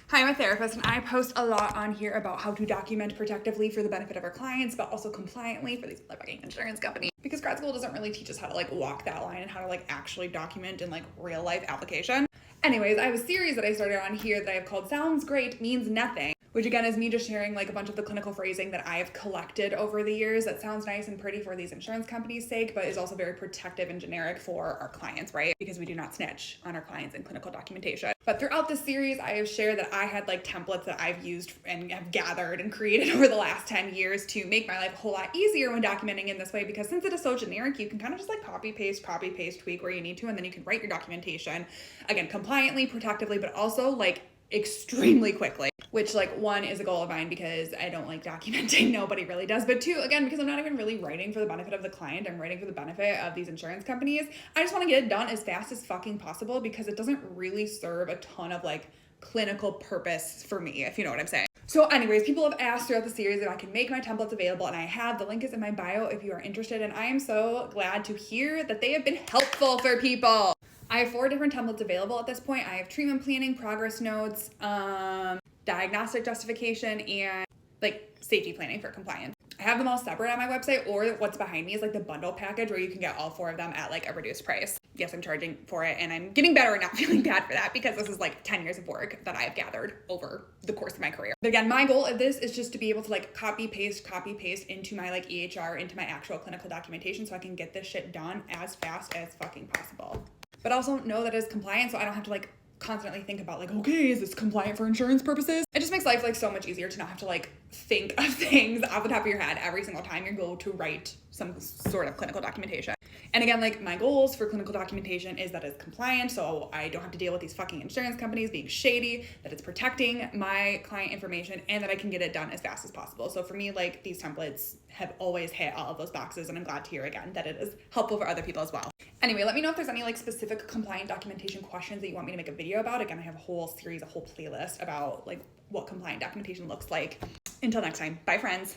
Hi, I'm a therapist and I post a lot on here about how to document protectively for the benefit of our clients, but also compliantly for these fucking insurance companies. Because grad school doesn't really teach us how to like walk that line and how to like actually document in like real life application. Anyways, I have a series that I started on here that I have called Sounds Great Means Nothing, which again is me just sharing like a bunch of the clinical phrasing that I have collected over the years that sounds nice and pretty for these insurance companies' sake, but is also very protective and generic for our clients, right? Because we do not snitch on our clients in clinical documentation. But throughout this series, I have shared that I had like templates that I've used and have gathered and created over the last 10 years to make my life a whole lot easier when documenting in this way, because since it is so generic, you can kind of just like copy, paste, tweak where you need to, and then you can write your documentation, again, compliantly, protectively, but also like extremely quickly, which like one is a goal of mine because I don't like documenting. Nobody really does. But two, again, because I'm not even really writing for the benefit of the client, I'm writing for the benefit of these insurance companies. I just want to get it done as fast as fucking possible because it doesn't really serve a ton of like clinical purpose for me, if you know what I'm saying. So anyways, people have asked throughout the series if I can make my templates available, and I have. The link is in my bio if you are interested, and I am so glad to hear that they have been helpful for people. I have 4 different templates available at this point. I have treatment planning, progress notes, diagnostic justification, and like safety planning for compliance. I have them all separate on my website, or what's behind me is like the bundle package where you can get all 4 of them at like a reduced price. Yes, I'm charging for it, and I'm getting better and not feeling bad for that because this is like 10 years of work that I have gathered over the course of my career. But again, my goal of this is just to be able to like copy paste into my like EHR, into my actual clinical documentation so I can get this shit done as fast as fucking possible. But also know that it's compliant, so I don't have to like constantly think about like, okay, is this compliant for insurance purposes? It just makes life like so much easier to not have to like think of things off the top of your head every single time you go to write some sort of clinical documentation. And again, like my goals for clinical documentation is that it's compliant, so I don't have to deal with these fucking insurance companies being shady, that it's protecting my client information, and that I can get it done as fast as possible. So for me, like these templates have always hit all of those boxes, and I'm glad to hear again that it is helpful for other people as well. Anyway, let me know if there's any like specific compliant documentation questions that you want me to make a video about. Again, I have a whole series, a whole playlist about like what compliant documentation looks like. Until next time, bye friends.